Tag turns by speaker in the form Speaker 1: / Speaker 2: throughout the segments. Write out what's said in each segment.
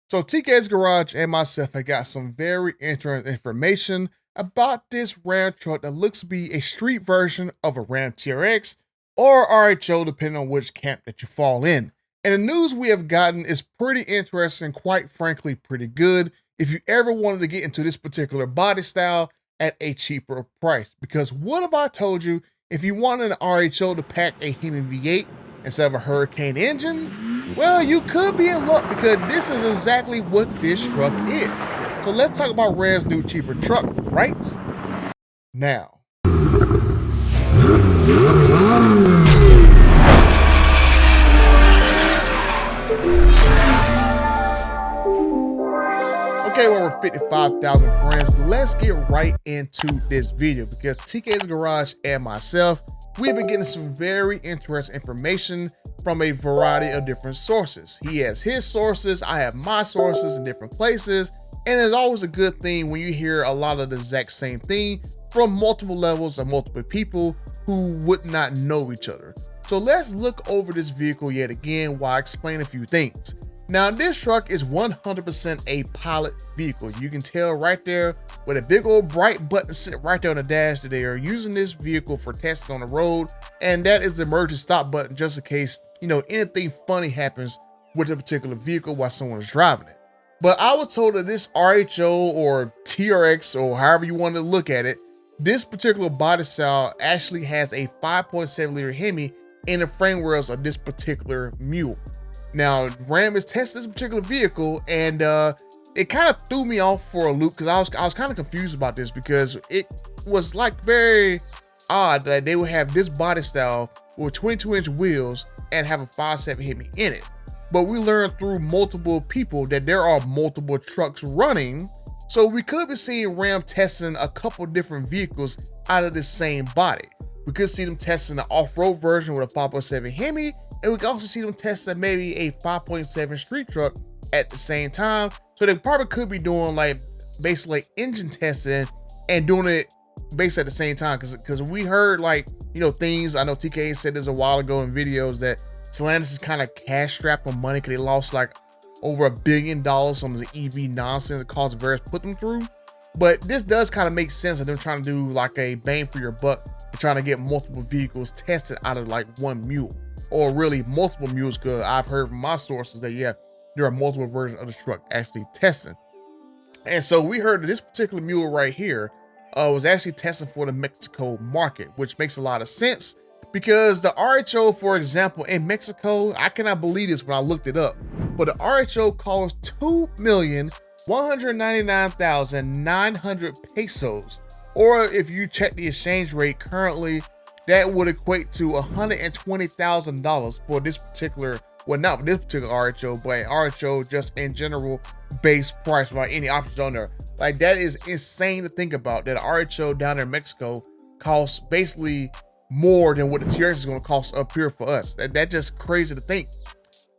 Speaker 1: So TK's Garage and myself have got some very interesting information about this Ram truck that looks to be a street version of a Ram TRX or RHO depending on which camp that you fall in. And the news we have gotten is pretty interesting, quite frankly pretty good if you ever wanted to get into this particular body style at a cheaper price. Because what have I told you, if you wanted an RHO to pack a Hemi V8 instead of a Hurricane engine, well, you could be in luck because this is exactly what this truck is. So let's talk about Ram's new cheaper truck right now. Okay, well, we're 55,000 friends. Let's get right into this video because TK's Garage and myself, we've been getting some very interesting information from a variety of different sources. He has his sources, I have my sources in different places, and it's always a good thing when you hear a lot of the exact same thing from multiple levels and multiple people who would not know each other. So let's look over this vehicle yet again while I explain a few things. Now, this truck is 100% a pilot vehicle. You can tell right there with a big old bright button sitting right there on the dash that they are using this vehicle for testing on the road, and that is the emergency stop button just in case, you know, anything funny happens with a particular vehicle while someone is driving it. But I was told that this RHO or TRX or however you want to look at it, this particular body style actually has a 5.7 liter Hemi in the frame rails of this particular Mule. Now, Ram is testing this particular vehicle, and it kind of threw me off for a loop because I was kind of confused about this because it was like very odd that they would have this body style with 22-inch wheels and have a 5.7 Hemi in it. But we learned through multiple people that there are multiple trucks running, so we could be seeing Ram testing a couple different vehicles out of the same body. We could see them testing the off-road version with a 5.7 Hemi, and we can also see them testing maybe a 5.7 street truck at the same time. So they probably could be doing like basically engine testing and doing it basically at the same time. Because we heard like, you know, things, I know TK said this a while ago in videos that Stellantis is kind of cash strapped on money because they lost like over $1 billion on the EV nonsense that caused Varus put them through. But this does kind of make sense of them trying to do like a bang for your buck and trying to get multiple vehicles tested out of like one mule. Or really multiple mules, because I've heard from my sources that, yeah, there are multiple versions of the truck actually testing. And so we heard that this particular mule right here was actually testing for the Mexico market, which makes a lot of sense because the RHO, for example, in Mexico, I cannot believe this when I looked it up, but the RHO costs 2,199,900 pesos. Or if you check the exchange rate currently, that would equate to $120,000 for this particular, well, not for this particular RHO, but RHO just in general base price without any options on there. Like, that is insane to think about, that RHO down there in Mexico costs basically more than what the TRX is going to cost up here for us. That's just crazy to think.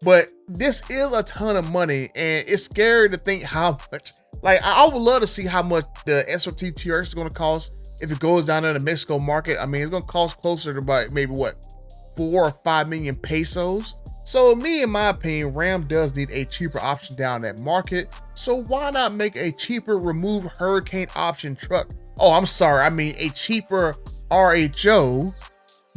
Speaker 1: But this is a ton of money, and it's scary to think how much. Like, I would love to see how much the SOT TRX is going to cost if it goes down in the Mexico market. I mean, it's gonna cost closer to about maybe what, 4 or 5 million pesos. So me, in my opinion, Ram does need a cheaper option down that market. So why not make a cheaper remove Hurricane option truck? Oh, I'm sorry, I mean a cheaper RHO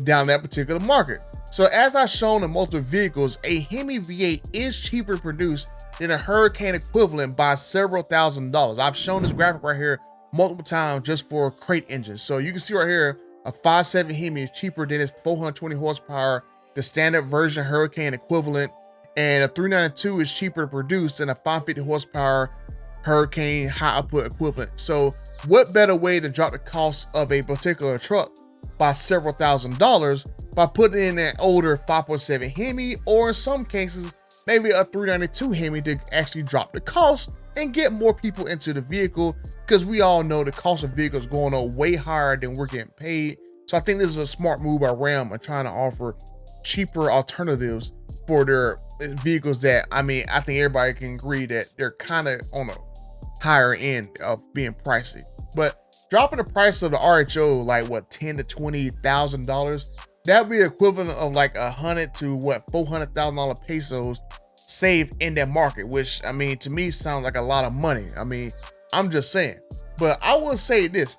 Speaker 1: down that particular market. So as I've shown in multiple vehicles, a Hemi V8 is cheaper produced than a Hurricane equivalent by several $1,000s. I've shown this graphic right here multiple times just for crate engines. So you can see right here, a 5.7 Hemi is cheaper than its 420 horsepower, the standard version Hurricane equivalent, and a 392 is cheaper to produce than a 550 horsepower Hurricane high output equivalent. So what better way to drop the cost of a particular truck by several $1,000s by putting in an older 5.7 Hemi, or in some cases maybe a 392 Hemi to actually drop the cost and get more people into the vehicle, because we all know the cost of vehicles going up way higher than we're getting paid. So I think this is a smart move by Ram and trying to offer cheaper alternatives for their vehicles that, I mean, I think everybody can agree that they're kind of on the higher end of being pricey. But dropping the price of the RHO like what, $10,000 to $20,000, that would be equivalent of like 100 to what, $400,000 pesos saved in that market, which I mean, to me sounds like a lot of money. I mean, I'm just saying. But I will say this,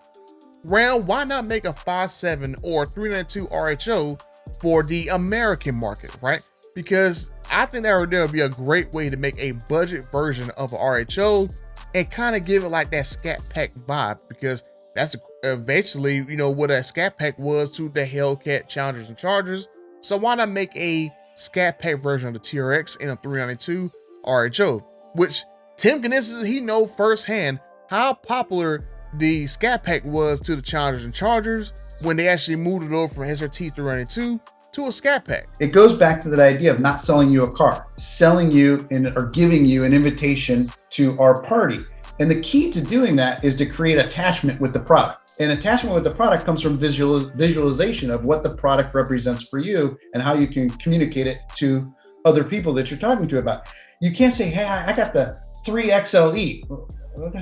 Speaker 1: Ram, why not make a 5.7 or 392 RHO for the American market, right? Because I think that would be a great way to make a budget version of a RHO and kind of give it like that Scat Pack vibe, because that's eventually, you know, what a Scat Pack was to the Hellcat Challengers and Chargers. So why not make a Scat Pack version of the TRX in a 392 RHO, which Tim Kuniskis, he know firsthand how popular the Scat Pack was to the Challengers and Chargers when they actually moved it over from SRT 392 to a Scat Pack.
Speaker 2: It goes back to that idea of not selling you a car, selling you or giving you an invitation to our party. And the key to doing that is to create attachment with the product. And attachment with the product comes from visualization of what the product represents for you and how you can communicate it to other people that you're talking to about. You can't say, hey, I got the 3XLE. What the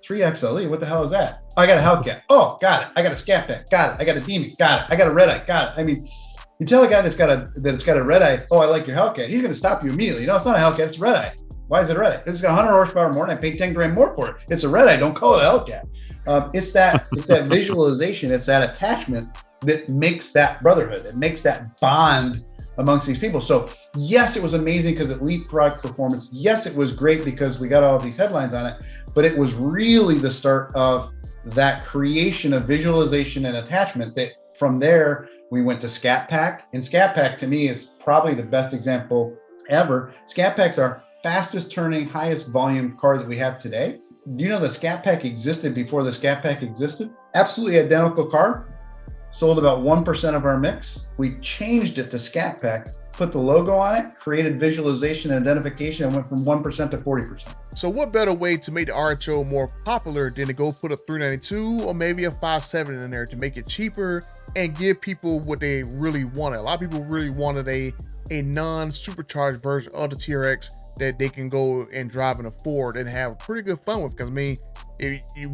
Speaker 2: 3XLE? What the hell is that? Oh, I got a Hellcat. Oh, got it. I got a Scat Pack. Got it. I got a Demi. Got it. I got a Red Eye. Got it. I mean, you tell a guy that it's got a Red Eye, oh, I like your Hellcat. He's going to stop you immediately. You know, it's not a Hellcat. It's a Red Eye. Why is it a Red Eye? This has got 100 horsepower more and I paid 10 grand more for it. It's a Red Eye. Don't call it a Hellcat. It's that visualization. It's that attachment that makes that brotherhood. It makes that bond amongst these people. So yes, it was amazing because it leapfrogged performance. Yes, it was great because we got all these headlines on it, but it was really the start of that creation of visualization and attachment that from there, we went to Scat Pack. And Scat Pack to me is probably the best example ever. Scat Pack's our fastest turning, highest volume car that we have today. Do you know the Scat Pack existed before the Scat Pack existed? Absolutely identical car. Sold about 1% of our mix. We changed it to Scat Pack, put the logo on it, created visualization and identification, and went from 1% to 40%.
Speaker 1: So what better way to make the RHO more popular than to go put a 392 or maybe a 5.7 in there to make it cheaper and give people what they really wanted. A lot of people really wanted a non-supercharged version of the TRX that they can go and drive and afford and have pretty good fun with. Because I mean,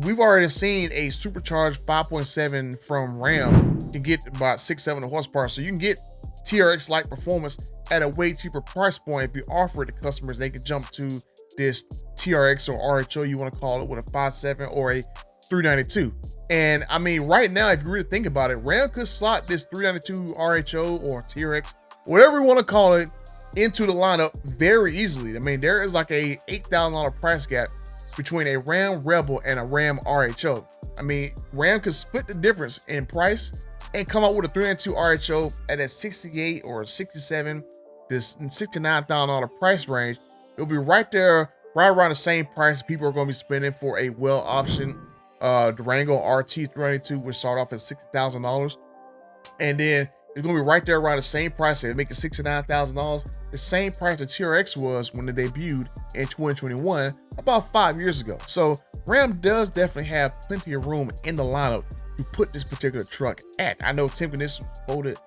Speaker 1: we've already seen a supercharged 5.7 from Ram can get about 600-700 horsepower. So you can get TRX-like performance at a way cheaper price point if you offer it to customers. They can jump to this TRX or RHO, you want to call it, with a 5.7 or a 392. And I mean, right now, if you really think about it, Ram could slot this 392 RHO or TRX, whatever you want to call it, into the lineup very easily. I mean, there is like a $8,000 price gap between a Ram Rebel and a Ram RHO. I mean, Ram could split the difference in price and come out with a 392 RHO at a 68 or 67, this $69,000 price range. It'll be right there, right around the same price people are going to be spending for a well-optioned Durango RT 392, which start off at $60,000. And then it's going to be right there around the same price. They make it $69,000, the same price the TRX was when it debuted in 2021, about 5 years ago. So Ram does definitely have plenty of room in the lineup to put this particular truck at. I know Tim Kuniskis was quoted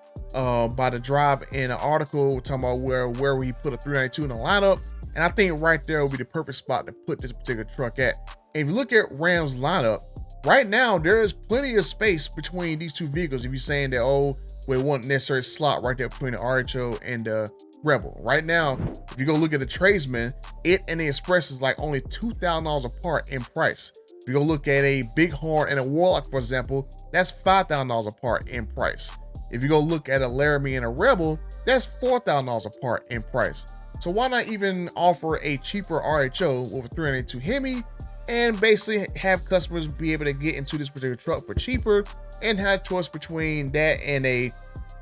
Speaker 1: by The Drive in an article talking about where we put a 392 in the lineup. And I think right there will be the perfect spot to put this particular truck at. And if you look at Ram's lineup, right now, there is plenty of space between these two vehicles. If you're saying that, oh, we won't necessarily slot right there between the RHO and the Rebel. Right now, if you go look at the Tradesman, it and the Express is like only $2,000 apart in price. If you go look at a Bighorn and a Warlock, for example, that's $5,000 apart in price. If you go look at a Laramie and a Rebel, that's $4,000 apart in price. So why not even offer a cheaper RHO with a 392 Hemi and basically have customers be able to get into this particular truck for cheaper and have choice between that and a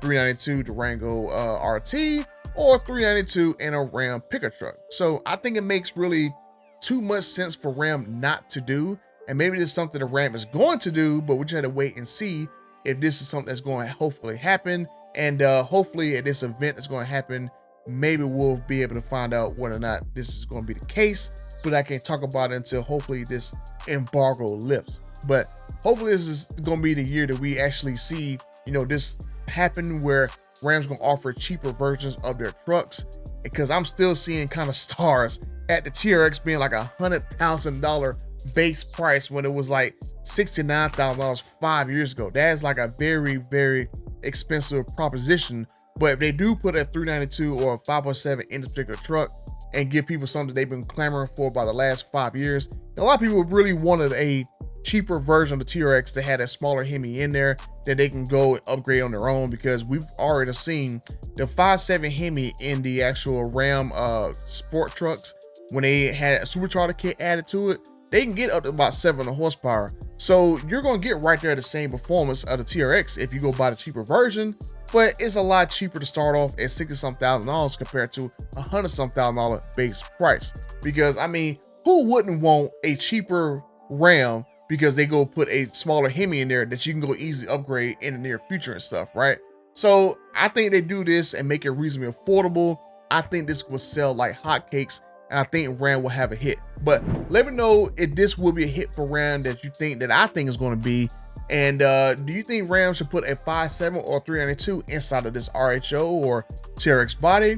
Speaker 1: 392 Durango RT or 392 and a Ram pickup truck. So I think it makes really too much sense for Ram not to do. And maybe this is something the Ram is going to do, but we just have to wait and see if this is something that's going to hopefully happen. And hopefully at this event that's going to happen, maybe we'll be able to find out whether or not this is going to be the case, but I can't talk about it until hopefully this embargo lifts. But hopefully this is going to be the year that we actually see, you know, this happen where Ram's going to offer cheaper versions of their trucks, because I'm still seeing kind of stars at the TRX being like $100,000 base price when it was like $69,000 5 years ago. That is like a very, very expensive proposition. But if they do put a 392 or a 5.7 in this particular truck, and give people something they've been clamoring for about the last 5 years. A lot of people really wanted a cheaper version of the TRX that had a smaller Hemi in there that they can go and upgrade on their own, because we've already seen the 5.7 Hemi in the actual Ram sport trucks. When they had a Supercharger kit added to it, they can get up to about 700 horsepower. So you're going to get right there the same performance of the TRX if you go buy the cheaper version, but it's a lot cheaper to start off at $60-some-thousand compared to $100-some-thousand base price. Because I mean, who wouldn't want a cheaper Ram because they go put a smaller Hemi in there that you can go easily upgrade in the near future and stuff, right? So I think they do this and make it reasonably affordable. I think this will sell like hotcakes, and I think Ram will have a hit. But let me know if this will be a hit for Ram that you think that I think is going to be. And do you think Ram should put a 5.7 or 392 inside of this RHO or TRX body?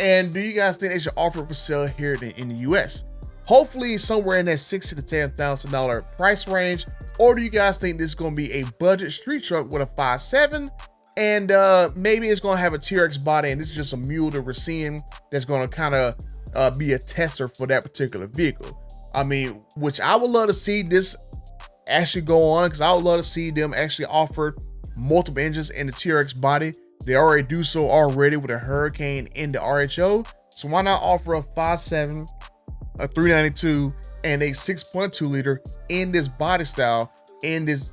Speaker 1: And do you guys think they should offer it for sale here in the US? Hopefully somewhere in that $60,000 to $10,000 price range. Or do you guys think this is going to be a budget street truck with a 5.7? And maybe it's going to have a TRX body, and this is just a Mule that we're seeing that's going to kind of be a tester for that particular vehicle. I mean, which I would love to see this actually go on, because I would love to see them actually offer multiple engines in the TRX body. They already do so already with a Hurricane in the RHO. So why not offer a 5.7, a 392, and a 6.2 liter in this body style in this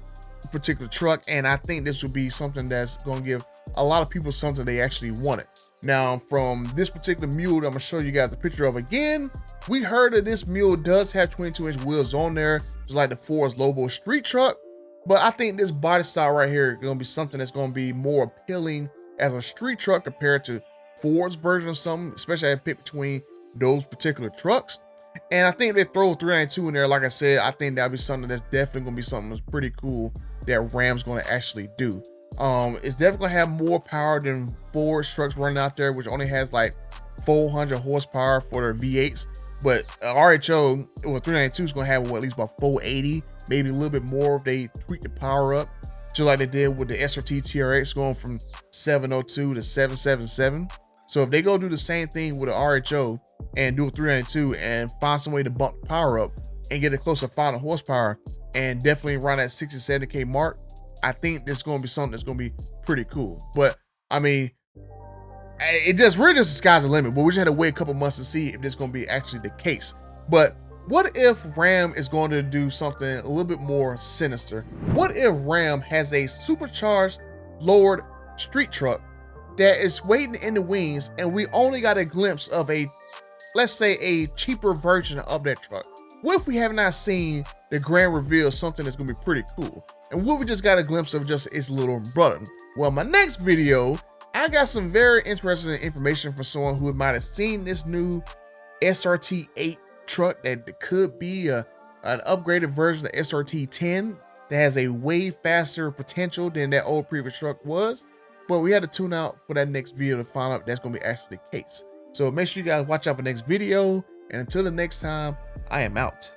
Speaker 1: particular truck? And I think this would be something that's going to give a lot of people something they actually wanted. Now, from this particular Mule, I'm going to show you guys the picture of again. We heard that this Mule does have 22-inch wheels on there, just like the Ford's Lobo street truck. But I think this body style right here is going to be something that's going to be more appealing as a street truck compared to Ford's version of something, especially I pick between those particular trucks. And I think if they throw 392 in there, like I said, I think that'll be something that's definitely going to be something that's pretty cool that Ram's going to actually do. It's definitely going to have more power than Ford's trucks running out there, which only has like 400 horsepower for their V8s. But RHO with 392 is going to have at least about 480, maybe a little bit more if they tweak the power up, just like they did with the SRT TRX going from 702 to 777. So if they go do the same thing with the RHO and do a 392 and find some way to bump the power up and get it close to 500 horsepower and definitely around that 60, 70K mark, I think there's going to be something that's going to be pretty cool. But I mean, we're just the sky's the limit, but we just had to wait a couple months to see if this is going to be actually the case. But what if Ram is going to do something a little bit more sinister? What if Ram has a supercharged lowered street truck that is waiting in the wings, and we only got a glimpse of a, let's say, a cheaper version of that truck? What if we have not seen the grand reveal of something that's going to be pretty cool? And what we just got a glimpse of just its little brother? Well, my next video, I got some very interesting information from someone who might have seen this new SRT8 truck that could be an upgraded version of SRT 10 that has a way faster potential than that old previous truck was. But we had to tune out for that next video to find out if that's going to be actually the case. So make sure you guys watch out for the next video. And until the next time, I am out.